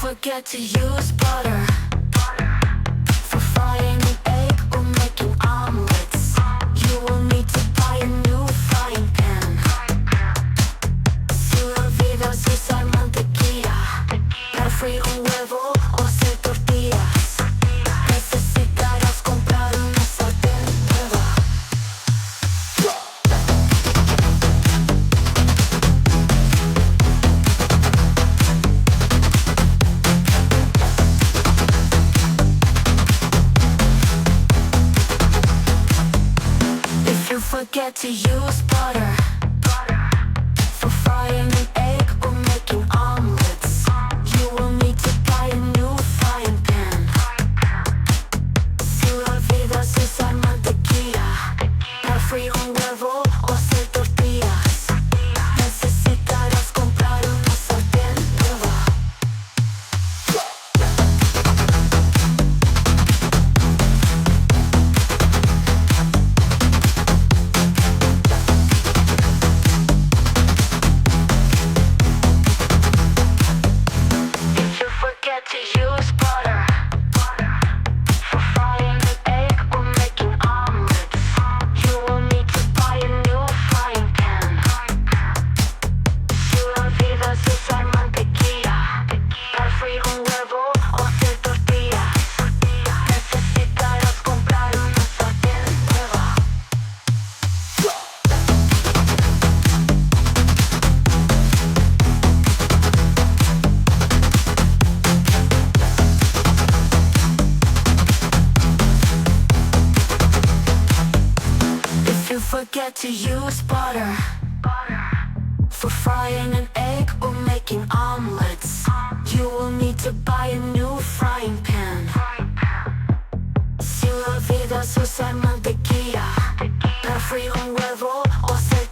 forget to use butter for frying an egg or making omelets, you will need to buy a new frying pan. Si olvidas usar mantequilla para freír un huevo o hacer tortillas, necesitarás comprar una sartén nueva. If you forget to use butter for frying an egg or making omelets, you will need to buy a new frying pan. Si olvidas usar mantequilla para freír un huevo o hacer tortillas, necesitarás comprar una sartén nueva. If you forget to use butter for frying an egg or making omelets, you will need to buy a new frying pan. Si olvidas usar mantequilla para freír un huevo o hacer tortillas, necesitarás comprar una sartén nueva. If you forget to use butter for frying an egg or making omelets, you will need to buy a new frying pan. Si olvidas usar mantequilla para freír un huevo o hacer